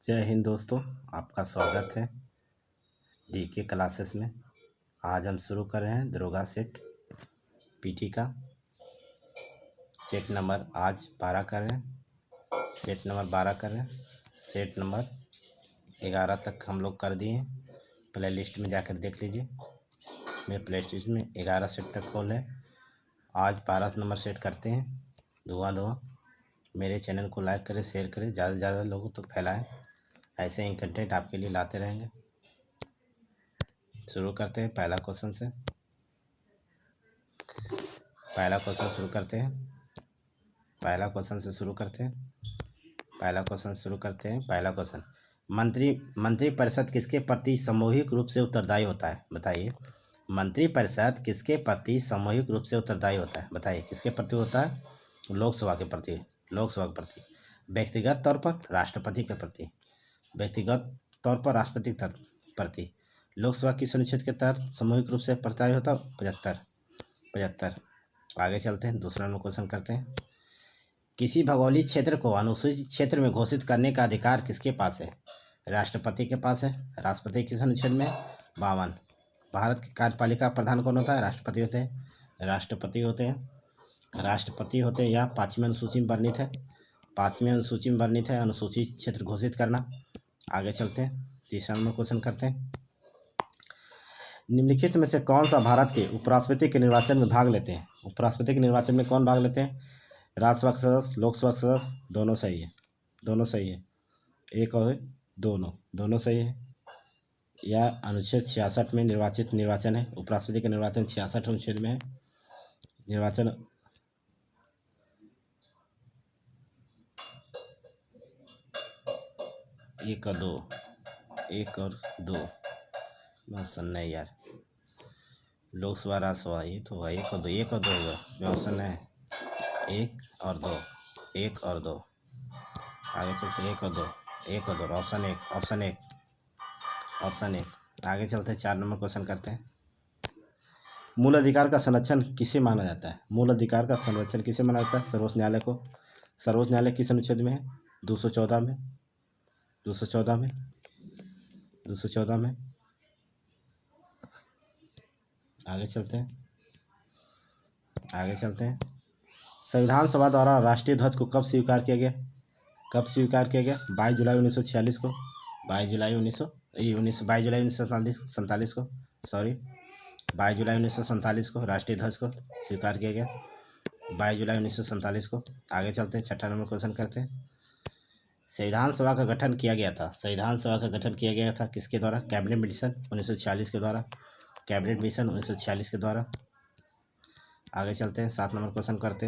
जय हिंद दोस्तों, आपका स्वागत है डीके क्लासेस में। आज हम शुरू कर रहे हैं दरोगा सेट पीटी का सेट नंबर आज 12 कर रहे हैं। सेट नंबर 12 कर रहे हैं। सेट नंबर 11 तक हम लोग कर दिए हैं। प्ले लिस्ट में जाकर देख लीजिए, मेरे प्ले लिस्ट में 11 सेट तक खोल है। आज 12 नंबर सेट करते हैं। दुआ मेरे चैनल को लाइक करें, शेयर करें, ज़्यादा से ज़्यादा लोगों तक फैलाएं। ऐसे ही कंटेंट आपके लिए लाते रहेंगे। शुरू करते हैं पहला क्वेश्चन से। पहला क्वेश्चन शुरू करते हैं। पहला क्वेश्चन शुरू करते हैं। पहला क्वेश्चन, मंत्रिपरिषद किसके प्रति सामूहिक रूप से उत्तरदायी होता है? बताइए। मंत्रिपरिषद किसके प्रति सामूहिक रूप से उत्तरदायी होता है? बताइए किसके प्रति होता है? लोकसभा के प्रति। व्यक्तिगत तौर पर राष्ट्रपति के प्रति। व्यक्तिगत तौर पर राष्ट्रपति के प्रति। लोकसभा किस अनुच्छेद के तहत सामूहिक रूप से उत्तरदायी होता है? 75। आगे चलते हैं, दूसरा नंबर क्वेश्चन करते हैं। किसी भौगोलिक क्षेत्र को अनुसूचित क्षेत्र में घोषित करने का अधिकार किसके पास है? राष्ट्रपति के पास है। राष्ट्रपति किस अनुच्छेद में? 52। भारत की कार्यपालिका प्रधान कौन होता है? राष्ट्रपति होते हैं। राष्ट्रपति होते हैं। यह 5वीं अनुसूची में वर्णित है। अनुसूचित क्षेत्र घोषित करना। आगे चलते हैं, तीसरा नंबर क्वेश्चन करते हैं। निम्नलिखित में से कौन सा भारत के उपराष्ट्रपति के निर्वाचन में भाग लेते हैं? उपराष्ट्रपति के निर्वाचन में कौन भाग लेते हैं? राज्यसभा के सदस्य, लोकसभा के सदस्य, दोनों सही है। एक और दोनों सही है। यह अनुच्छेद 66 में निर्वाचन है। उपराष्ट्रपति का निर्वाचन 66 अनुच्छेद में है। निर्वाचन एक और दो ऑप्शन नहीं यार। लोकसभा राज्यसभा ये तो है। एक और दो होगा ऑप्शन है। एक और दो। आगे चलते एक और दो ऑप्शन एक। आगे चलते 4 नंबर क्वेश्चन करते हैं। मूल अधिकार का संरक्षण किसे माना जाता है? सर्वोच्च न्यायालय को। सर्वोच्च न्यायालय किस अनुच्छेद में है? 214 में। आगे चलते हैं। संविधान सभा द्वारा राष्ट्रीय ध्वज को कब स्वीकार किया गया? 22 जुलाई 1946 को। 22 जुलाई 1947 को राष्ट्रीय ध्वज को स्वीकार किया गया। 22 जुलाई 1947 को। आगे चलते हैं, 6ठा नंबर क्वेश्चन करते हैं। संविधान सभा का गठन किया गया था किसके द्वारा? कैबिनेट मिशन 1946 के द्वारा। आगे चलते हैं, 7 नंबर क्वेश्चन करते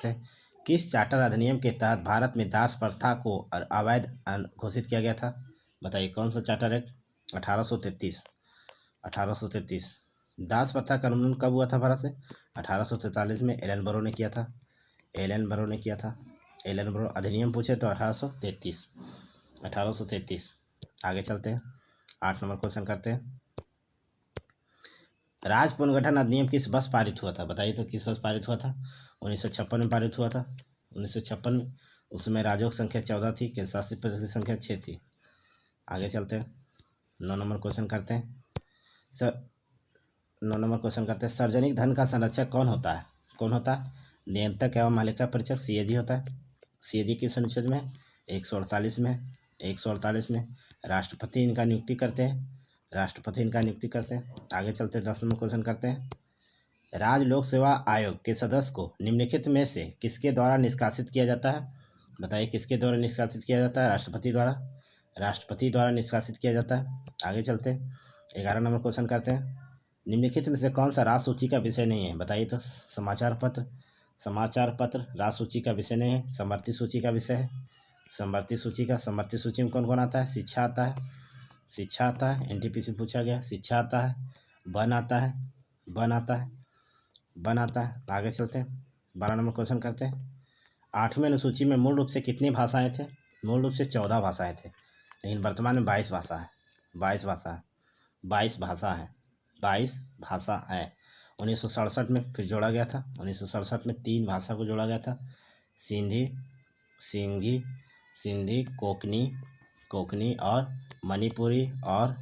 हैं। किस चार्टर अधिनियम के तहत भारत में दास प्रथा को अवैध घोषित किया गया था? बताइए कौन सा चार्टर एक्ट? 1833। दास प्रथा का उन्मूलन कब हुआ था भारत से? 1843 में एलन बरो ने किया था। एलन बरो अधिनियम पूछे तो 1833। आगे चलते हैं, 8 नंबर क्वेश्चन करते हैं। राज्य पुनर्गठन अधिनियम किस वर्ष पारित हुआ था? बताइए तो किस वर्ष पारित हुआ था? 1956 में पारित हुआ था। 1956 में। उसमें राज्यों की संख्या 14 थी, केंद्र शासित प्रदेश की संख्या 6 थी। आगे चलते हैं, 9 नंबर क्वेश्चन करते हैं। 9 नंबर क्वेश्चन करते हैं। सार्वजनिक धन का संरक्षक कौन होता है? नियंत्रक एवं मालिका परीक्षक सीएजी होता है। सीएजी किस अनुच्छेद में? 148 में। राष्ट्रपति इनका नियुक्ति करते हैं। आगे चलते 10 नंबर क्वेश्चन करते हैं। राज्य लोक सेवा आयोग के सदस्य को निम्नलिखित में से किसके द्वारा निष्कासित किया जाता है? बताइए किसके द्वारा निष्कासित किया जाता है? राष्ट्रपति द्वारा निष्कासित किया जाता है। आगे चलते 11 नंबर क्वेश्चन करते हैं। निम्नलिखित में से कौन सा राज्य सूची का विषय नहीं है? बताइए तो। समाचार पत्र राज्य सूची का विषय नहीं है, समवर्ती सूची का विषय है। समवर्ती सूची में कौन कौन आता है? शिक्षा आता है। एनटीपीसी पूछा गया। शिक्षा आता है। वन आता है। आगे चलते हैं, 12 नंबर क्वेश्चन करते हैं। 8वीं अनुसूची में मूल रूप से कितनी भाषाएं थे? मूल रूप से 14 भाषाएं थे, लेकिन वर्तमान में 22 भाषा है। 22 भाषा है। 1967 में फिर जोड़ा गया था। 1967 में 3 भाषा को जोड़ा गया था, सिंधी, सिंघी सिंधी, कोकनी और मणिपुरी और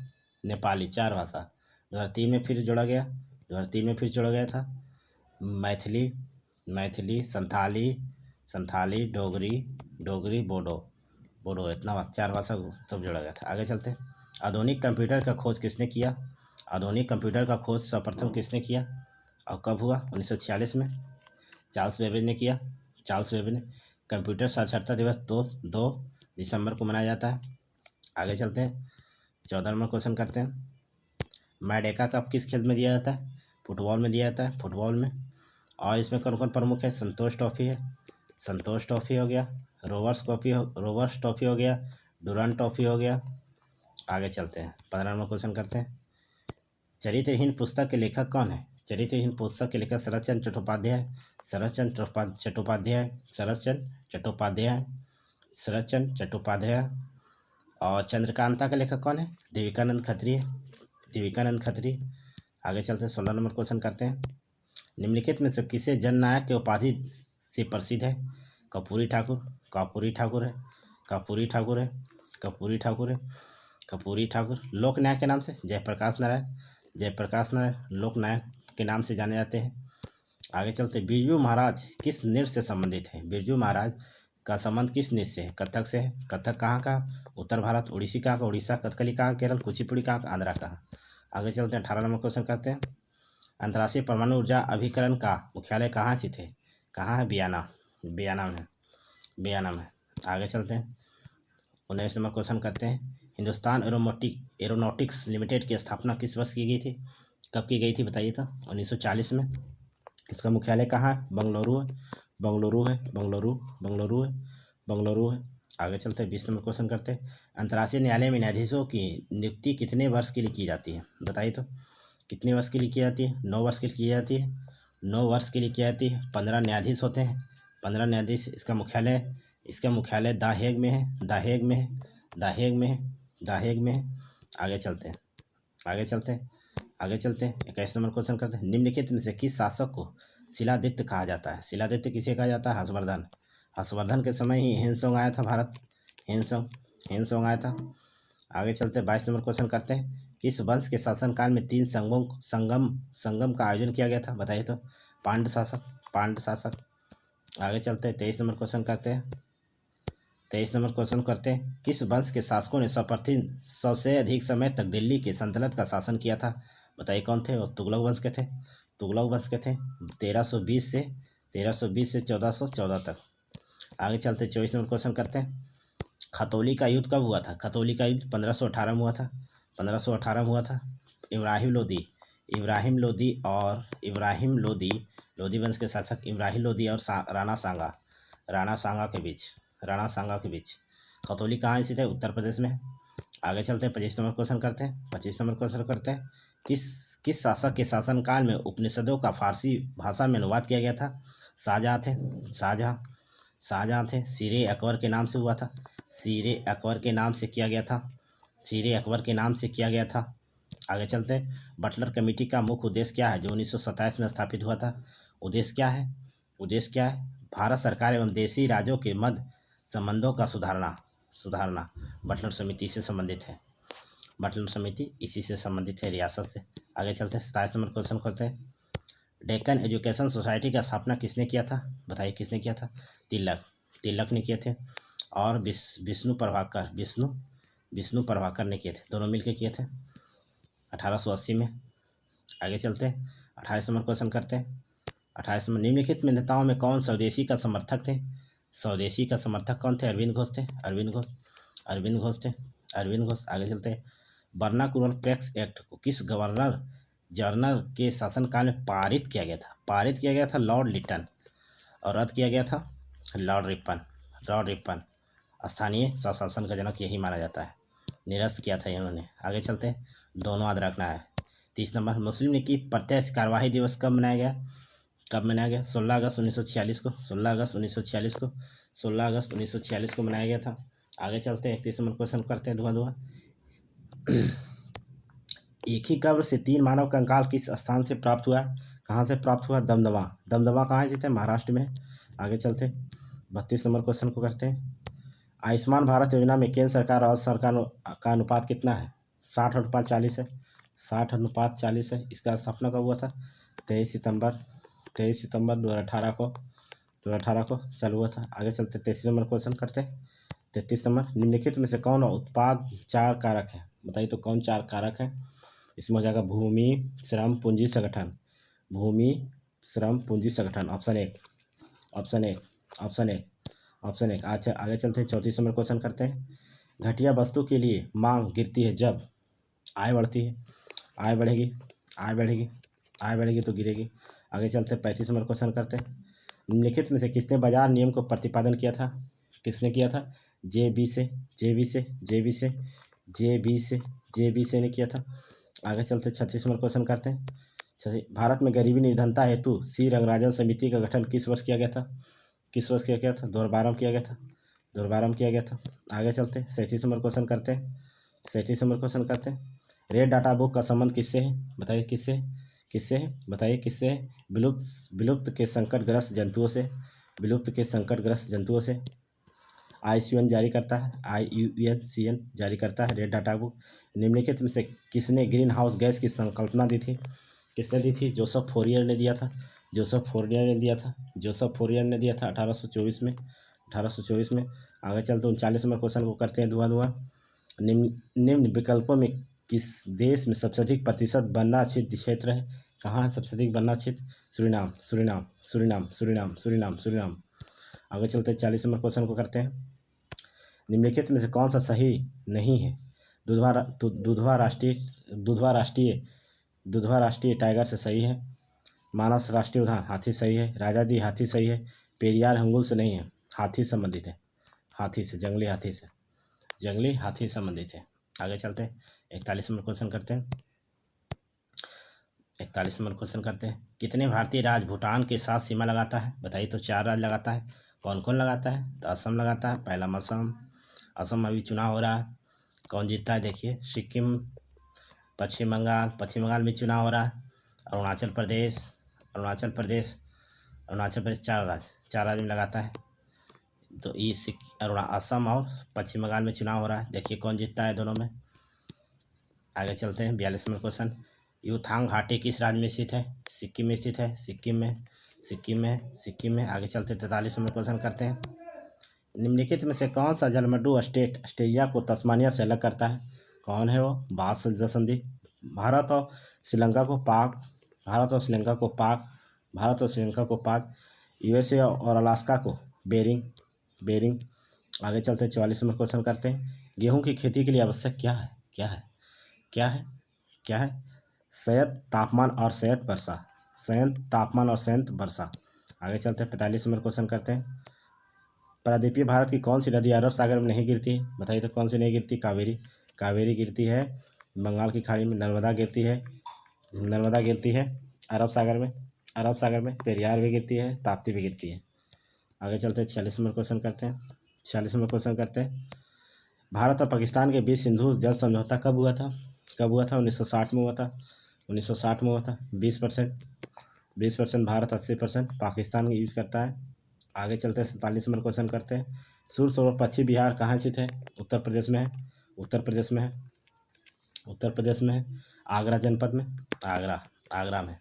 नेपाली, 4 भाषा। 2003 में फिर जोड़ा गया, 2003 में फिर जोड़ा गया था। मैथिली, संथाली, डोगरी, बोडो, इतना 4 भाषा तब जोड़ा गया था। आगे चलते हैं। आधुनिक कंप्यूटर का खोज किसने किया? आधुनिक कंप्यूटर का खोज सर्वप्रथम किसने किया और कब हुआ? 1946 में चार्ल्स बेबेज ने किया। चार्ल्स बेबेज ने। कंप्यूटर साक्षरता दिवस 2 दिसंबर को मनाया जाता है। आगे चलते हैं। 14 नंबर क्वेश्चन करते हैं। मैडेका कप किस खेल में दिया जाता है? फुटबॉल में दिया जाता है, फुटबॉल में। और इसमें कौन कौन प्रमुख है? संतोष ट्रॉफी है, संतोष ट्रॉफी हो गया, रोवर्स ट्रॉफी हो गया, डुरंड ट्रॉफी हो गया। आगे चलते हैं। 15 नंबर क्वेश्चन करते हैं। चरित्रहीन पुस्तक के लेखक कौन है? चरित्रहीन पुस्तक के लेखक शरतचंद्र चट्टोपाध्याय। और चंद्रकांता के लेखक कौन है? देविकानंद खत्री। आगे चलते हैं। 16 नंबर क्वेश्चन करते हैं। निम्नलिखित में से किसे जननायक के उपाधि से प्रसिद्ध है? कर्पूरी ठाकुर। लोकनायक के नाम से जयप्रकाश नारायण लोकनायक के नाम से जाने जाते हैं। आगे चलते। बिरजू महाराज किस नृत्य से संबंधित है? बिरजू महाराज का संबंध किस नृत्य से है? कथक से है। कथक कहाँ का? उत्तर भारत। ओडिसी कहाँ का? उड़ीसा। कथकली कहाँ? केरल। कुचिपुड़ी कहाँ का? आंध्रा का। आगे चलते हैं। 18 नंबर क्वेश्चन करते हैं। अंतर्राष्ट्रीय परमाणु ऊर्जा अभिकरण का मुख्यालय कहाँ स्थित है? कहाँ है? बियाना में। आगे चलते हैं। 19 नंबर क्वेश्चन करते हैं। हिंदुस्तान एरोनॉटिक्स लिमिटेड की स्थापना किस वर्ष की गई थी? कब की गई थी बताइए तो? 1940 में। इसका मुख्यालय कहाँ है? बंगलुरु है। आगे चलते हैं। 20 नंबर क्वेश्चन करते हैं। अंतर्राष्ट्रीय न्यायालय में न्यायाधीशों की नियुक्ति कितने वर्ष के लिए की जाती है? बताइए तो। कितने वर्ष के लिए की जाती है? 9 वर्ष के लिए की जाती है। 9 वर्ष के लिए की जाती है। 15 न्यायाधीश होते हैं। 15 न्यायाधीश। इसका मुख्यालय द हेग में है। आगे चलते हैं। 21 नंबर क्वेश्चन करते हैं। निम्नलिखित में से किस शासक को शिलादित्य कहा जाता है? शिलादित्य किसे कहा जाता है? हर्षवर्धन के समय ही हिंसोंग आया था भारत। हिंसोंग आया था। आगे चलते हैं। 22 नंबर क्वेश्चन करते हैं। किस वंश के शासनकाल में 3 संगम का आयोजन किया गया था? बताइए तो। पांड्य शासक। आगे चलते हैं। 23 नंबर क्वेश्चन करते हैं। किस वंश के शासकों ने सबसे अधिक समय तक दिल्ली के सल्तनत का शासन किया था? बताइए कौन थे? वो तुगलक वंश के थे। 1320 से 1414 तक। आगे चलते। 24 नंबर क्वेश्चन करते हैं। खतौली का युद्ध कब हुआ था? खतौली का युद्ध 1518 में हुआ था। लोधी वंश के शासक इब्राहिम लोदी और राणा सांगा के बीच खतौली कहाँ स्थित है? उत्तर प्रदेश में। आगे चलते हैं। 25 नंबर क्वेश्चन करते हैं। किस शासक के शासनकाल में उपनिषदों का फारसी भाषा में अनुवाद किया गया था? शाहजहाँ थे। सीरे अकबर के नाम से किया गया था। आगे चलते हैं। बटलर कमेटी का मुख्य उद्देश्य क्या है जो 1927 में स्थापित हुआ था? उद्देश्य क्या है? भारत सरकार एवं देशी राज्यों के मध्य संबंधों का सुधारना। बटलर समिति से संबंधित है रियासत से। आगे चलते हैं। 27 नंबर क्वेश्चन करते हैं। डेक्कन एजुकेशन सोसाइटी का स्थापना किसने किया था? बताइए किसने किया था? तिलक ने किए थे। और विष्णु प्रभाकर ने किए थे। दोनों मिलकर किए थे 1880 में। आगे चलते हैं। 28 नंबर क्वेश्चन करते हैं। 28 में निम्नलिखित में नेताओं में कौन स्वदेशी का समर्थक थे? स्वदेशी का समर्थक कौन थे? अरविंद घोष। आगे चलते हैं। वर्नाकुलर टैक्स एक्ट को किस गवर्नर जनरल के शासनकाल में पारित किया गया था? लॉर्ड लिटन। और रद्द किया गया था लॉर्ड रिपन। स्थानीय स्वशासन का जनक यही माना जाता है। निरस्त किया था इन्होंने। आगे चलते हैं। दोनों याद रखना है। 30 नंबर। मुस्लिम लीग की प्रत्यक्ष कार्यवाही दिवस कब मनाया गया? 16 अगस्त 1946 को मनाया गया था। आगे चलते हैं। 31 नंबर क्वेश्चन करते हैं। धुआं एक ही कब्र से 3 मानव कंकाल किस स्थान से प्राप्त हुआ? कहाँ से प्राप्त हुआ? दमदमा कहाँ स्थित है? महाराष्ट्र में। आगे चलते हैं। 32 नंबर क्वेश्चन को करते हैं। आयुष्मान भारत योजना में केंद्र सरकार और सरकार का अनुपात कितना है? 60/40 है। 60/40 है। इसका स्थापना कब हुआ था? 23 सितंबर 2018 को चालू हुआ था। आगे चलते 33 नंबर क्वेश्चन करते हैं। 33 नंबर, निम्नलिखित में से कौन उत्पाद चार कारक है? बताइए तो कौन चार कारक है? इसमें हो जाएगा भूमि, श्रम, पूंजी, संगठन। भूमि, श्रम, पूंजी, संगठन। ऑप्शन एक। अच्छा आगे चलते हैं। 34 नंबर क्वेश्चन करते हैं। घटिया वस्तु के लिए मांग गिरती है जब आय बढ़ती है। आय बढ़ेगी तो गिरेगी। आगे चलते हैं। 35 नंबर क्वेश्चन करते हैं। निम्नलिखित में से किसने बाजार नियम को प्रतिपादन किया था? किसने किया था? जेबी से ने किया था। आगे चलते 36 नंबर क्वेश्चन करते हैं। भारत में गरीबी निर्धनता हेतु सी रंगराजन समिति का गठन किस वर्ष किया गया था? 2012 में किया गया था। आगे चलते 37 नंबर क्वेश्चन करते हैं। रेड डाटा बुक का संबंध किससे है? बताइए किससे है? विलुप्त के संकटग्रस्त जंतुओं से। IUCN जारी करता है रेड डाटा बुक। निम्नलिखित में से किसने ग्रीन हाउस गैस की संकल्पना दी थी? किसने दी थी? जोसेफ फोरियर ने दिया था। 1824 में। आगे चलते 39 नंबर क्वेश्चन को करते हैं धुआं। निम्न विकल्पों में किस देश में सबसे अधिक प्रतिशत बन्ना छिद्र क्षेत्र है? कहाँ है सबसे अधिक बन्ना छिद्र? सूरीनाम। आगे चलते 40 नंबर क्वेश्चन को करते हैं। निम्नलिखित में से कौन सा सही नहीं है? दुधवा राष्ट्रीय टाइगर से सही है। मानस राष्ट्रीय उद्यान हाथी सही है। राजा जी हाथी सही है। पेरियार हंगुल से नहीं है, हाथी संबंधित है। जंगली हाथी संबंधित है। आगे चलते हैं 41 नंबर क्वेश्चन करते हैं। कितने भारतीय राज्य भूटान के साथ सीमा लगाता है? बताइए तो 4 राज्य लगाता है। कौन कौन लगाता है? तो असम लगाता है। पहला असम अभी चुनाव हो रहा है। कौन जीतता है देखिए। सिक्किम, पश्चिम बंगाल में चुनाव हो रहा है। अरुणाचल प्रदेश 4 राज्य में लगाता है। तो ये असम और पश्चिम बंगाल में चुनाव हो रहा है। देखिए कौन जीतता है दोनों में। आगे चलते हैं 42 नंबर क्वेश्चन। युथांग घाटी किस राज्य में स्थित है? सिक्किम में स्थित है। सिक्किम में। आगे चलते 43 नंबर क्वेश्चन करते हैं। निम्नलिखित में से कौन सा जलमड्डू स्टेट ऑस्ट्रेलिया को तस्मानिया से अलग करता है? कौन है वो? बास संधि। भारत और श्रीलंका को पाक, USA और अलास्का को बेरिंग। आगे चलते 44 नंबर क्वेश्चन करते हैं। गेहूं की खेती के लिए आवश्यक क्या है? संयत तापमान और संयत वर्षा। आगे चलते हैं 45 नंबर क्वेश्चन करते हैं। प्रायद्वीपीय भारत की कौन सी नदी अरब सागर में नहीं गिरती है? बताइए तो कौन सी नहीं गिरती? कावेरी गिरती है। बंगाल की खाड़ी में नर्मदा गिरती है। अरब सागर में पेरियार भी गिरती है, ताप्ती भी गिरती है। आगे चलते हैं 46 नंबर क्वेश्चन करते हैं। भारत और पाकिस्तान के बीच सिंधु जल समझौता कब हुआ था? 1960 में हुआ था। 20% भारत, 80% पाकिस्तान यूज़ करता है। आगे चलते हैं 47 नंबर क्वेश्चन करते हैं। सूर सरोवर पश्चिम बिहार कहाँ स्थित है? उत्तर प्रदेश में है। आगरा जनपद में, आगरा में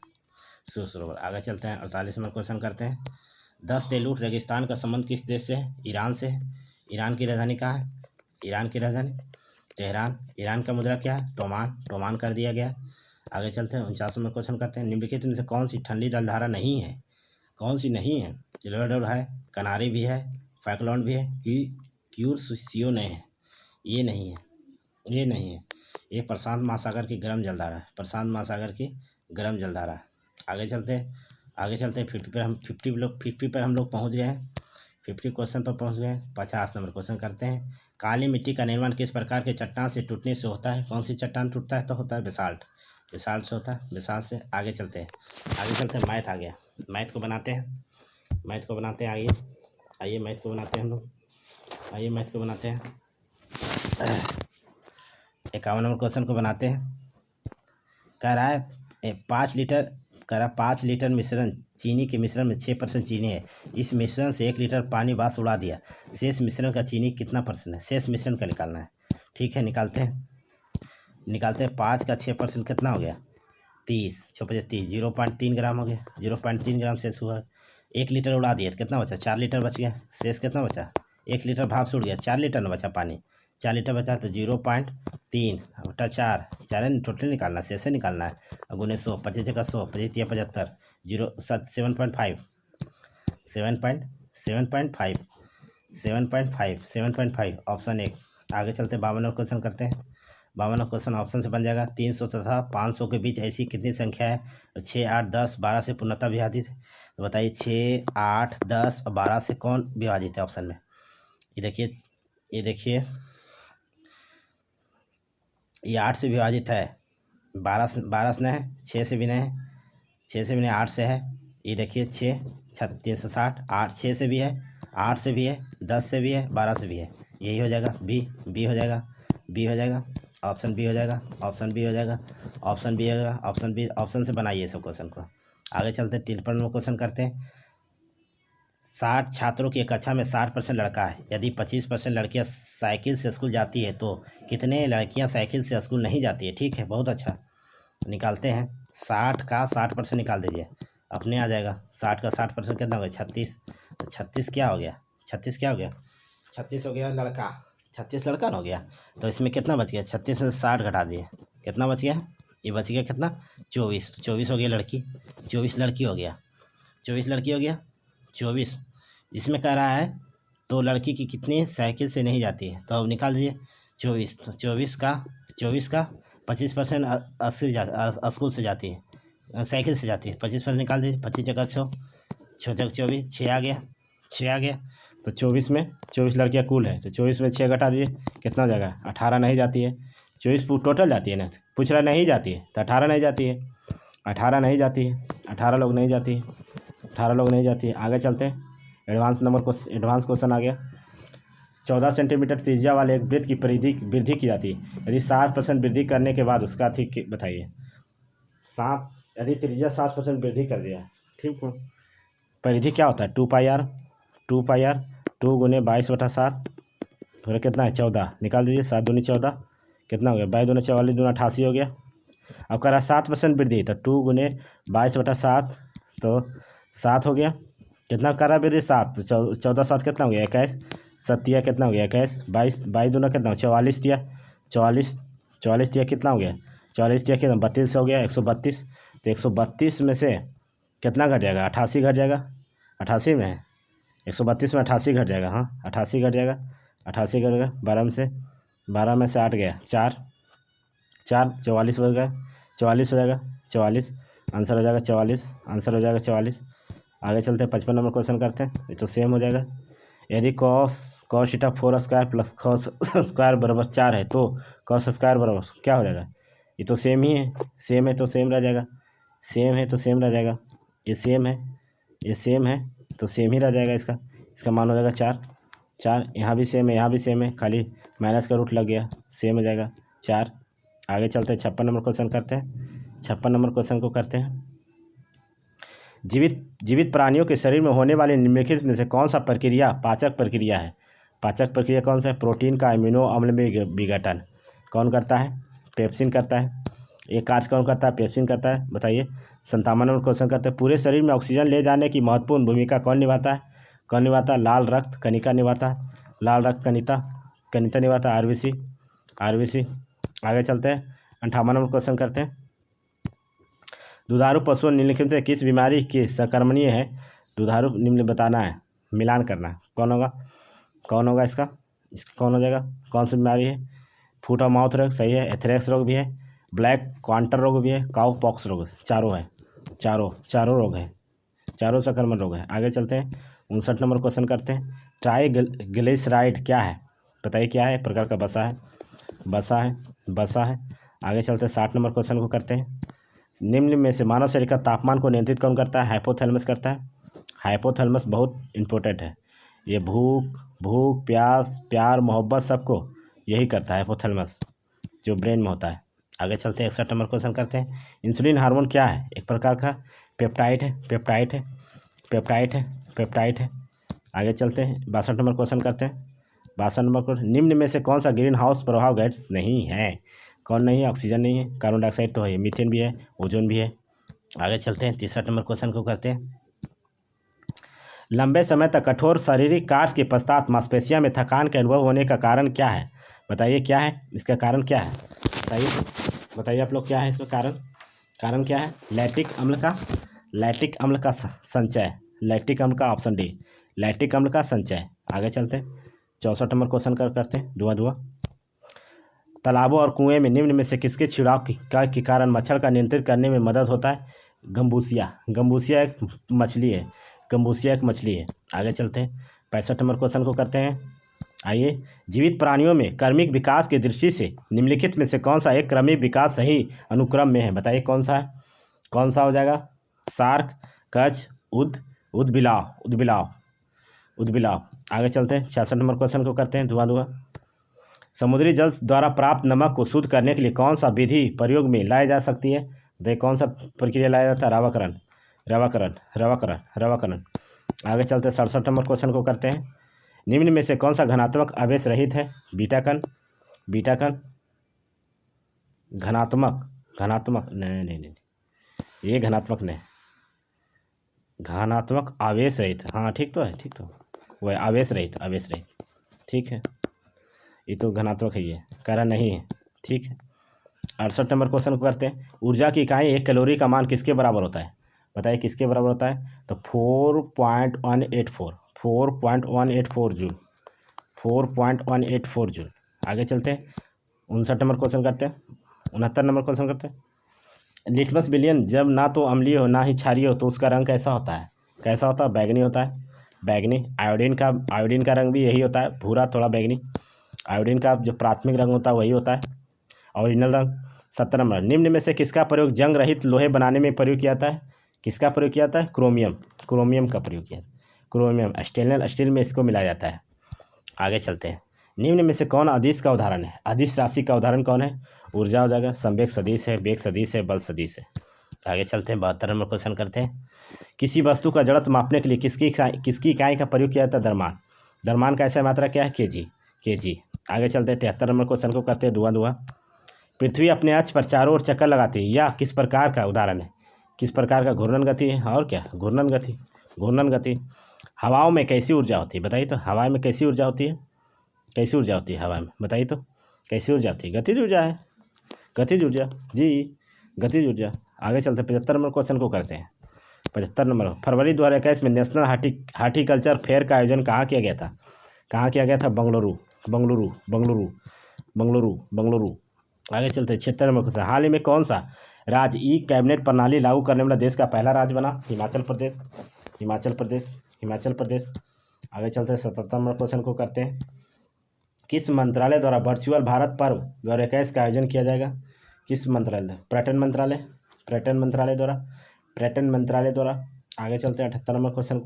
सूर सरोवर। आगे चलते हैं 48 नंबर क्वेश्चन करते हैं। 10 तेलुट रेगिस्तान का संबंध किस देश से है? ईरान से है। ईरान की राजधानी कहाँ है? तेहरान। ईरान का मुद्रा क्या है? टोमान कर दिया गया। आगे चलते हैं 49 नंबर क्वेश्चन करते हैं। निम्नलिखित में से कौन सी ठंडी जलधारा नहीं है? एल्डोराडो है, कनारी भी है, फैकलैंड भी है, क्यूरसियो नहीं है। ये नहीं है। ये प्रशांत महासागर की गर्म जलधारा है। आगे चलते हैं 50 पर हम लोग पहुँच गए हैं। 50 क्वेश्चन पर पहुँच गए हैं। 50 नंबर क्वेश्चन करते हैं। काली मिट्टी का निर्माण किस प्रकार के चट्टान से टूटने से होता है? कौन सी चट्टान टूटता है? तो होता है बेसाल्ट से होता है। बेसाल्ट से। आगे चलते हैं मैथ आ गया। मैथ को बनाते हैं। आइए मैथ को बनाते हैं हम लोग। 51 नंबर क्वेश्चन को बनाते हैं। कह रहा है 5 लीटर कह रहा 5 लीटर मिश्रण चीनी के मिश्रण में 6% चीनी है। इस मिश्रण से 1 लीटर पानी बास उड़ा दिया। शेष मिश्रण का चीनी कितना % है? शेष मिश्रण का निकालना है। ठीक है, निकालते हैं। 5 का 6% कितना हो गया? 30, 6×5 = 0.3 ग्राम हो गया। 0.3 ग्राम शेष हुआ। 1 लीटर उड़ा दिया तो कितना बचा? 4 लीटर बच गया। शेष कितना बचा? 1 लीटर भाप से उड़ गया, 4 लीटर ना बचा पानी। 4 लीटर बचा तो 0.3 बटा 4 टोटल निकालना, शेष निकालना है। और गुने 100, 25 जगह 100, 25 या 75, 7.5 7.5 ऑप्शन 1। आगे चलते 52वां क्वेश्चन करते हैं। 52वां क्वेश्चन ऑप्शन से बन जाएगा। 300 तथा 500 के बीच ऐसी कितनी संख्या है 6, 8, 10, 12 से पूर्णतः विभाजित है? तो बताइए 6, 8, 10 और 12 से कौन विभाजित है ऑप्शन में? ये देखिए ये 8 से विभाजित है। 12 से नहीं है, 6 से भी नहीं है, 6 से भी नहीं, 8 से है। ये देखिए 6, 360, 8 6 से भी है, 8 से भी है, 10 से भी है, 12 से भी है। यही हो जाएगा बी हो जाएगा, ऑप्शन बी हो जाएगा, ऑप्शन से बनाइए सब क्वेश्चन को। आगे चलते हैं 53वां क्वेश्चन करते हैं। 60 छात्रों की कक्षा में 60% लड़का है। यदि 25% लड़कियां साइकिल से स्कूल जाती है तो कितने लड़कियां साइकिल से स्कूल नहीं जाती है? ठीक है, बहुत अच्छा। निकालते हैं। 60 का 60% निकाल दीजिए, अपने आ जाएगा। 60 का 60% कितना हो गया? 36। तो 36 क्या हो गया? 36 हो गया लड़का। 36 लड़का ना हो गया। तो इसमें कितना बच गया? 36 में से 60 घटा दिए, कितना बच गया? ये बच गया कितना? 24 हो गया लड़की। 24 लड़की हो गया। 24 जिसमें कह रहा है तो लड़की की कितनी साइकिल से नहीं जाती है? तो अब निकाल दीजिए 24। तो 24 का 25% स्कूल से जाती है, साइकिल से जाती है। 25% निकाल दीजिए। 25 जगह 100, 6 जगह 24, 6 आ गया। तो 24 में 24 लड़कियाँ कुल है, तो 24 में 6 घटा दीजिए, कितना हो जाएगा? 18 नहीं जाती है। 24 टोटल जाती है ना, पूछ रहा नहीं जाती है, तो 18 नहीं जाती है। 18 नहीं जाती है, 18 लोग नहीं जाती है, 18 लोग नहीं जाती है। आगे चलते हैं। एडवांस क्वेश्चन आ गया। 14 सेंटीमीटर त्रिज्या वाले एक वृत्त की परिधि वृद्धि की जाती है। यदि 60% वृद्धि करने के बाद उसका ठीक बताइए। यदि त्रिज्या 60% वृद्धि कर दिया, ठीक है, परिधि क्या होता है? 2πr 2 गुने 22/7 थोड़ा कितना है? 14 निकाल दीजिए। 7 दूनी 14, कितना हो गया? 22 दूनी 44, दूना 88 हो गया। अब कह रहा 7% वृद्धि, तो 2 गुने 22/7 तो 7 हो गया। कितना कर रहा है वृद्धि? 7। तो 14 7 कितना हो गया? 21। 7 कितना हो गया? 21। 22 दूना कितना हो? 44 दिया। 44 दिया कितना हो गया? 44 दिया कितना? 32 हो गया। 132। तो 132 में से कितना घट जाएगा? 88 घट जाएगा। 88 में 132 में 88 घट जाएगा। हाँ, 88 घट जाएगा। 88 घट गया। 12 में से 8 गया, 4 44 हो गया। 44 हो जाएगा। 44 आंसर हो जाएगा। 44 आगे चलते हैं। 55 नंबर क्वेश्चन करते हैं। ये तो सेम हो जाएगा। यदि cos theta 4² plus cos square बराबर 4 है तो cos स्क्वायर बराबर क्या हो जाएगा? ये तो सेम ही है, सेम है तो सेम रह जाएगा। ये सेम है तो सेम ही रह जाएगा। इसका मान हो जाएगा 4। यहाँ भी सेम है, खाली माइनस का रूट लग गया, सेम हो जाएगा 4। आगे चलते हैं। 56 नंबर क्वेश्चन करते हैं। 56 नंबर क्वेश्चन को करते हैं। जीवित प्राणियों के शरीर में होने वाली निम्नलिखित में से कौन सा प्रक्रिया पाचक प्रक्रिया है? पाचक प्रक्रिया कौन सा है? प्रोटीन का अमीनो अम्ल में विघटन कौन करता है? पेप्सिन करता है। एक कार्य कौन करता है? पेप्सिन करता है। बताइए। 57 नंबर क्वेश्चन करते हैं। पूरे शरीर में ऑक्सीजन ले जाने की महत्वपूर्ण भूमिका कौन निभाता है? लाल रक्त कणिका निभाता है। कणिका निभाता है। आरबीसी। आगे चलते हैं। 58 नंबर क्वेश्चन करते हैं। दुधारू पशुओं निम्नलिखित में किस बीमारी के संक्रमणीय है? दुधारू निम्न बताना है, मिलान करना है। कौन होगा इसका कौन हो जाएगा? कौन सी बीमारी है? फुट और माउथ रोग सही है। एथेरेक्स रोग भी है, ब्लैक क्वांटर रोग भी है, काउ पॉक्स रोग, चारों है। चारों रोग है, चारों संक्रमण रोग है। आगे चलते हैं। 59 नंबर क्वेश्चन करते हैं। ट्राइग्लिसराइड क्या है? बताइए क्या है? प्रकार का बसा है। आगे चलते हैं। 60 नंबर क्वेश्चन को करते हैं। निम्न में से मानव शरीर का तापमान को नियंत्रित कौन करता है? हाइपोथैलेमस करता है। हाइपोथैलेमस बहुत इंपॉर्टेंट है। ये भूख प्यास प्यार मोहब्बत सबको यही करता है हाइपोथैलेमस, जो ब्रेन में होता है। आगे चलते हैं। 61 नंबर क्वेश्चन करते हैं। इंसुलिन हार्मोन क्या है? एक प्रकार का पेप्टाइड है, पेप्टाइड है, पेप्टाइड है, पेप्टाइड है। आगे चलते हैं, 62 नंबर क्वेश्चन करते हैं। 62 नंबर को, निम्न में से कौन सा ग्रीन हाउस प्रभाव गैस नहीं है? कौन नहीं है? ऑक्सीजन नहीं है, कार्बन डाइऑक्साइड तो है, मीथेन भी है, ओजोन भी है। आगे चलते हैं, 63 नंबर क्वेश्चन को करते हैं। लंबे समय तक कठोर शारीरिक कार्य के पश्चात मांसपेशियों में थकान के अनुभव होने का कारण क्या है? बताइए क्या है इसका कारण, क्या है? बताइए, बताइए आप लोग, क्या है इसका कारण? कारण क्या है? लैक्टिक अम्ल का संचय, लैक्टिक अम्ल का, ऑप्शन डी, लैक्टिक अम्ल का संचय। आगे चलते हैं, 64 नंबर क्वेश्चन करते हैं, धुआं। तालाबों और कुएं में निम्न में से किसके छिड़ाव के कारण मच्छर का नियंत्रित करने में मदद होता है? गम्बूसिया एक मछली है, गम्बूसिया एक मछली है। आगे चलते हैं, 65 नंबर क्वेश्चन को करते हैं। आइए, जीवित प्राणियों में क्रमिक विकास की दृष्टि से निम्नलिखित में से कौन सा एक क्रमिक विकास सही अनुक्रम में है? बताइए कौन सा है? कौन सा हो जाएगा? शार्क, कछ, उदबिलाव। आगे चलते हैं, 66 नंबर क्वेश्चन को करते हैं, धुआं। समुद्री जल द्वारा प्राप्त नमक को शुद्ध करने के लिए कौन सा विधि प्रयोग में लाई जा सकती है? बताइए कौन सा प्रक्रिया लाया जाता है? रवाकरण। आगे चलते हैं, 67 नंबर क्वेश्चन को करते हैं। निम्न में से कौन सा घनात्मक आवेश रहित है? बीटा कण, घनात्मक नहीं, ये घनात्मक नहीं, घनात्मक आवेश रहित, हाँ ठीक तो है, ठीक तो वह आवेश रहित, ठीक है, ये तो घनात्मक है, ये कह रहा नहीं है, ठीक है। 68 नंबर क्वेश्चन को करते हैं। ऊर्जा की इकाई 1 कैलोरी का मान किसके बराबर होता है? बताइए किसके बराबर होता है? तो 4.184 जूल, 4.184 जूल। आगे चलते हैं, 59 नंबर क्वेश्चन करते हैं, 69 नंबर क्वेश्चन करते हैं। लिटमस विलियन जब ना तो अम्लीय हो ना ही क्षारीय हो तो उसका रंग कैसा होता है? कैसा होता है? बैगनी होता है, बैगनी। आयोडीन का रंग भी यही होता है, भूरा, थोड़ा बैगनी। आयोडीन का जो प्राथमिक रंग होता है वही होता है, ओरिजिनल रंग। 70 नंबर, निम्न में से किसका प्रयोग जंग रहित लोहे बनाने में प्रयोग किया जाता है? किसका प्रयोग किया जाता है? क्रोमियम का प्रयोग किया, क्रोमियम, स्टेनलेस स्टील में इसको मिलाया जाता है। आगे चलते हैं, निम्न में से कौन अदिश का उदाहरण है? अदिश राशि का उदाहरण कौन है? ऊर्जा हो जाएगा, संवेग सदिश है, वेग सदिश है, बल सदिश है। आगे चलते हैं, 72 नंबर क्वेश्चन करते हैं। किसी वस्तु का जड़त्व मापने के लिए किसकी इकाई का प्रयोग किया जाता है? द्रव्यमान का ऐसा मात्रा क्या है? केजी। आगे चलते हैं, 73 नंबर क्वेश्चन को करते हैं, धुआं। पृथ्वी अपने अक्ष पर चारों ओर चक्कर लगाती है, यह किस प्रकार का उदाहरण है? किस प्रकार का? घूर्णन गति है, और क्या? घूर्णन गति। हवाओं में कैसी ऊर्जा होती है? बताइए तो, हवा में कैसी ऊर्जा होती है? कैसी ऊर्जा होती है हवा में? बताइए तो, कैसी ऊर्जा होती है? गतिज ऊर्जा है, गतिज ऊर्जा जी, गतिज ऊर्जा। आगे चलते 75 नंबर क्वेश्चन को करते हैं। 75 नंबर, फरवरी 2021 में नेशनल हार्टिकल्चर फेयर का आयोजन कहाँ किया गया था? बंगलुरु। आगे चलते 76 नंबर क्वेश्चन, हाल ही में कौन सा राज्य ई कैबिनेट प्रणाली लागू करने वाला देश का पहला राज्य बना? हिमाचल प्रदेश। आगे चलते 77 नंबर क्वेश्चन को करते हैं। किस मंत्रालय द्वारा वर्चुअल भारत पर्व 2021 का आयोजन किया जाएगा? किस मंत्रालय? पर्यटन मंत्रालय द्वारा। आगे चलते हैं, 78 नंबर क्वेश्चन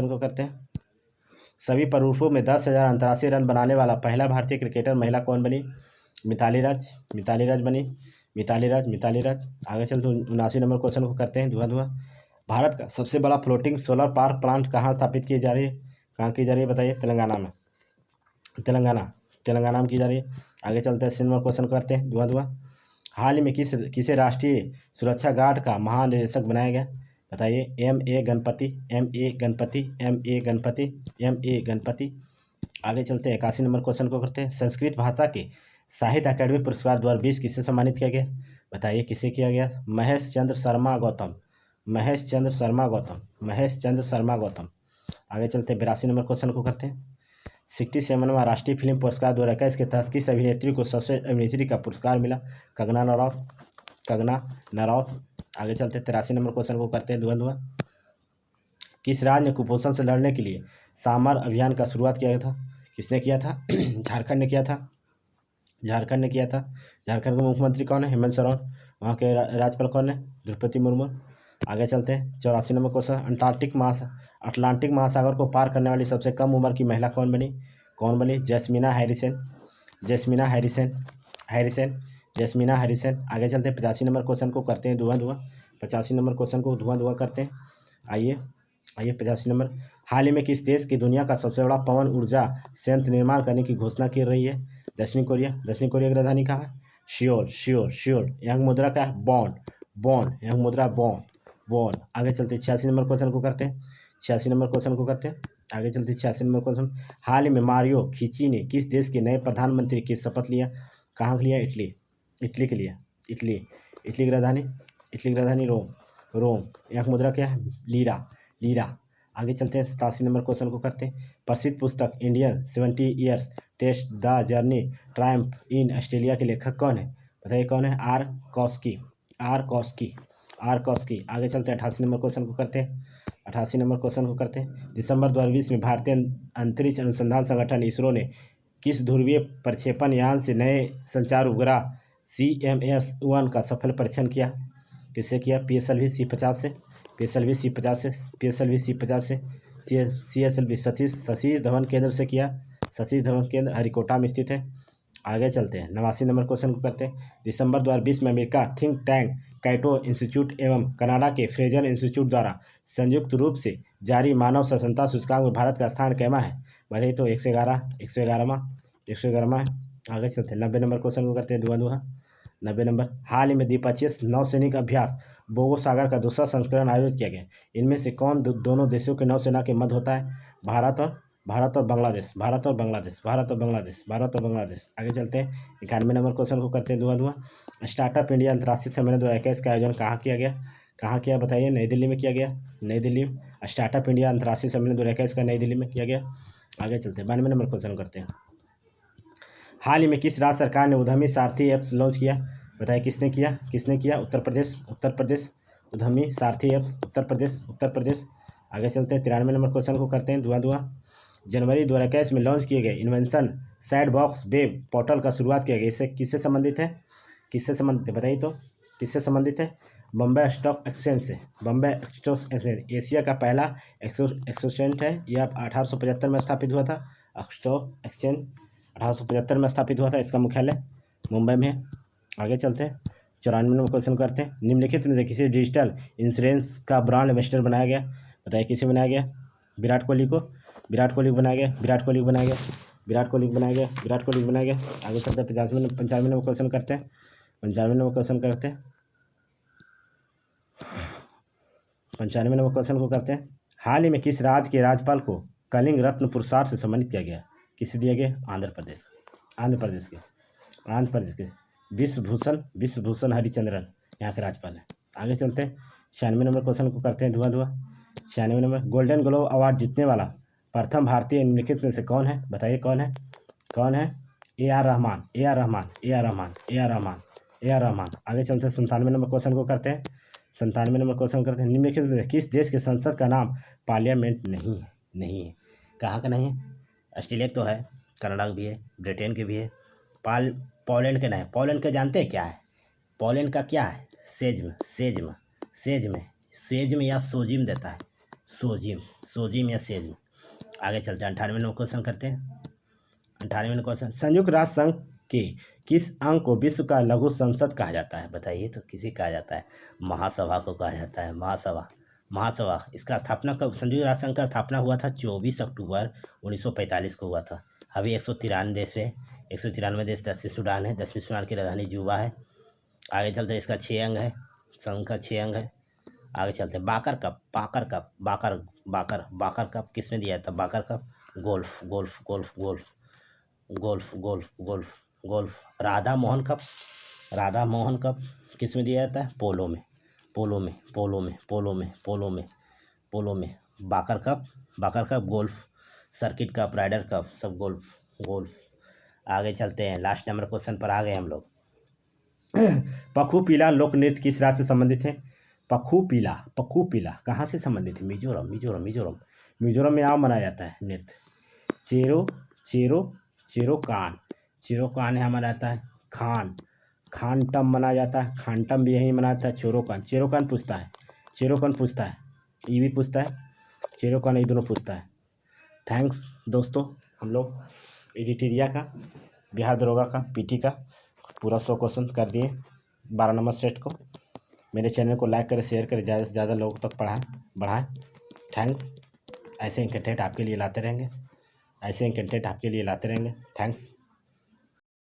को करते हैं। सभी प्रारूपों में 10,000 अंतर्राष्ट्रीय रन बनाने वाला पहला भारतीय क्रिकेटर महिला कौन बनी? मिताली राज बनी, मिताली राज। आगे चलते 79 नंबर क्वेश्चन को करते हैं, धुआं। भारत का सबसे बड़ा फ्लोटिंग सोलर पावर प्लांट कहाँ स्थापित की जा रही है? कहाँ की जा रही है? बताइए। तेलंगाना में की जा रही है। आगे चलते हैं, 80 नंबर क्वेश्चन करते हैं, धुआं। हाल ही में किसे राष्ट्रीय सुरक्षा गार्ड का महानिदेशक बनाया गया? बताइए। M A Ganapathy. आगे चलते हैं, 81 नंबर क्वेश्चन को करते हैं। संस्कृत भाषा के साहित्य अकादमी पुरस्कार 2020 किसे सम्मानित किया गया? बताइए किसे किया गया? महेश चंद्र शर्मा गौतम। आगे चलते हैं, 82 नंबर क्वेश्चन को करते हैं। 67वां राष्ट्रीय फिल्म पुरस्कार 2021 के तहत किस अभिनेत्री को सर्वश्रेष्ठ अभिनेत्री का पुरस्कार मिला? कंगना नरौत। आगे चलते 83 नंबर क्वेश्चन को करते हैं, धुआं। किस राज्य ने कुपोषण से लड़ने के लिए सामर अभियान का शुरुआत किया था? किसने किया था? झारखंड ने किया था। झारखंड के मुख्यमंत्री कौन है? हेमंत सोरेन। वहाँ के राज्यपाल कौन है? द्रौपदी मुर्मू। आगे चलते हैं, 84 नंबर क्वेश्चन। अटलांटिक महासागर को पार करने वाली सबसे कम उम्र की महिला कौन बनी? जैस्मिना हैरिसन। आगे चलते हैं, 85 नंबर क्वेश्चन को करते हैं, धुआं। 85 नंबर क्वेश्चन को धुआं धुआं करते हैं। आइए 85 नंबर, हाल ही में किस देश की दुनिया का सबसे बड़ा पवन ऊर्जा संयंत्र निर्माण करने की घोषणा की रही है? दक्षिण कोरिया। दक्षिण कोरिया की राजधानी कहाँ है? Sure sure sure. यहाँ मुद्रा क्या है? Bond bond. यहाँ मुद्रा बॉन्ड बॉन्ड। आगे चलते 86 नंबर क्वेश्चन को करते हैं। 86 नंबर क्वेश्चन को करते हैं। आगे चलते 86 नंबर क्वेश्चन, हाल ही में मारियो खीची ने किस देश के नए प्रधानमंत्री की शपथ लिया? कहाँ के लिया? इटली। इटली के लिए। इटली। इटली की राजधानी, इटली की राजधानी रोम। रोम। यहाँ मुद्रा क्या है? Lira lira. आगे चलते हैं 87 नंबर क्वेश्चन को करते हैं। प्रसिद्ध पुस्तक Indian 70 years test the journey triumph in Australia के लेखक कौन है? बताइए कौन है? आर कॉस्की। आर कॉस्की। आर कॉस्की। आगे चलते हैं 88 नंबर क्वेश्चन को करते हैं। 88 नंबर क्वेश्चन को करते हैं। दिसंबर 2020 में भारतीय अंतरिक्ष अनुसंधान संगठन इसरो ने किस ध्रुवीय प्रक्षेपण यान से नए संचार उपग्रह CMS-1 का सफल परीक्षण किया? किससे किया? PSLV C50 से, PSLV C50 से, PSLV C50 से, CSLV सतीश धवन केंद्र से किया। सतीश धवन केंद्र हरिकोटा में स्थित है। आगे चलते हैं 89 नंबर क्वेश्चन को करते हैं। दिसंबर 2020 में अमेरिका थिंक टैंक कैटो इंस्टीट्यूट एवं कनाडा के फ्रेजर इंस्टीट्यूट द्वारा संयुक्त रूप से जारी मानव सचेतनता सूचकांक में भारत का स्थान कैमा है? बताइए तो 111, 111वां है। आगे चलते हैं 90 नंबर क्वेश्चन को करते हैं धुआं धुआं। 90 नंबर, हाल ही में द्विपक्षीय नौसैनिक अभ्यास बोगो सागर का दूसरा संस्करण आयोजित किया गया। इनमें से कौन दोनों देशों के नौसेना के मध्य होता है? भारत और बांग्लादेश। भारत और बांग्लादेश। भारत और बांग्लादेश। भारत और बांग्लादेश। आगे चलते हैं 91 नंबर क्वेश्चन को करते हैं धुआं धुआं। स्टार्टअप इंडिया अंतर्राष्ट्रीय सम्मेलन 2021 का आयोजन कहाँ किया गया? कहाँ किया बताइए? नई दिल्ली में किया गया। नई दिल्ली। स्टार्टअप इंडिया अंतर्राष्ट्रीय सम्मेलन 2021 का नई दिल्ली में किया गया। आगे चलते हैं 92 नंबर क्वेश्चन करते हैं। हाल ही में किस राज्य सरकार ने उद्यमी सारथी ऐप्स लॉन्च किया? बताइए किसने किया? किसने किया? उत्तर प्रदेश। उत्तर प्रदेश। उद्यमी सारथी ऐप्स उत्तर प्रदेश। उत्तर प्रदेश। आगे चलते हैं 93 नंबर क्वेश्चन को करते हैं धुआं धुआं। जनवरी 2021 में लॉन्च किए गए इन्वेंशन सैंडबॉक्स वेब पोर्टल का शुरुआत किया गया। इससे किससे संबंधित है? किससे संबंधित है बताइए तो? किससे संबंधित है? बम्बई स्टॉक एक्सचेंज से। बम्बई स्टॉक एक्सचेंज एशिया का पहला एक्सचेंज है। यह 1875 में स्थापित हुआ था। स्टॉक एक्सचेंज 1875 में स्थापित हुआ था। इसका मुख्यालय मुंबई में है। आगे चलते हैं 94 नंबर क्वेश्चन करते हैं। निम्नलिखित में से किसी डिजिटल इंश्योरेंस का ब्रांड एम्बेसडर बनाया गया? बताइए किसे बनाया गया? विराट कोहली को। विराट कोहली को बनाया गया। विराट कोहली को बनाया गया। विराट कोहली को बनाया गया। विराट कोहली को बनाया गया। आगे चलते हैं 95 नंबर क्वेश्चन करते हैं। 95 नंबर क्वेश्चन करते हैं। 95 नंबर क्वेश्चन को करते हैं। हाल ही में किस राज्य के राज्यपाल को कलिंग रत्न पुरस्कार से सम्मानित किया गया? किसे दिया गया? आंध्र प्रदेश। आंध्र प्रदेश के विश्वभूषण हरिचंद्रन यहाँ के राज्यपाल हैं। आगे चलते हैं 96 नंबर क्वेश्चन को करते हैं धुआं धुआं। 96 नंबर, गोल्डन ग्लोब अवार्ड जीतने वाला प्रथम भारतीय निम्नलिखित में से कौन है? बताइए कौन है? कौन है? A.R. Rahman. A.R. Rahman. A.R. Rahman. A.R. Rahman. A.R. Rahman. आगे चलते हैं 97 नंबर क्वेश्चन को करते हैं। 97 नंबर क्वेश्चन करते हैं। निम्नलिखित में से किस देश के संसद का नाम पार्लियामेंट नहीं है? नहीं है। कहाँ का नहीं है? ऑस्ट्रेलिया तो है, कनाडा भी है, ब्रिटेन के भी है, पोलैंड के नहीं। पोलैंड के जानते हैं क्या है? पोलैंड का क्या है? सेज्म या सोजिम देता है। सोजिम या सेज्म। आगे चलते हैं 98 नंबर क्वेश्चन करते हैं। 98 नंबर क्वेश्चन, संयुक्त राष्ट्र संघ के किस अंग को विश्व का लघु संसद कहा जाता है? बताइए तो किसे कहा जाता है? महासभा को कहा जाता है। महासभा। इसका स्थापना कब? संयुक्त राष्ट्र संघ का स्थापना हुआ था 24 अक्टूबर 1945 को हुआ था। अभी 193 देश है। 193 देश दक्षिण सूडान है। दक्षिण सूडान की राजधानी जुबा है। आगे चलते हैं इसका 6 अंग है। संघ का 6 अंग है। आगे चलते हैं बाकर कप किस में दिया था? Baker cup golf. Radha Mohan cup किस में दिया जाता है? पोलो में। Baker cup golf, circuit cup, Ryder cup, सब गोल्फ। आगे चलते हैं लास्ट नंबर क्वेश्चन पर आ गए हम लोग। पखुपीला लोक नृत्य किस राज्य से संबंधित है? पखुपीला कहाँ से संबंधित है? मिजोरम में आम मनाया जाता है नृत्य। चेरोकान यहाँ मनाया जाता है। खानटम मनाया जाता है। खानटम भी यहीं मनाया जाता है। चेरोकान पूछता है। ये भी पूछता है। चेरोकान ये दोनों पूछता है। थैंक्स दोस्तों, हम लोग एडिटेरिया का, बिहार दरोगा का, पीटी का पूरा 100 क्वेश्चन कर दिए 12 नंबर सेट को। मेरे चैनल को लाइक करें, शेयर करें, ज़्यादा से ज़्यादा लोगों तक बढ़ाएं। थैंक्स। ऐसे ही कंटेंट आपके लिए लाते रहेंगे। थैंक्स।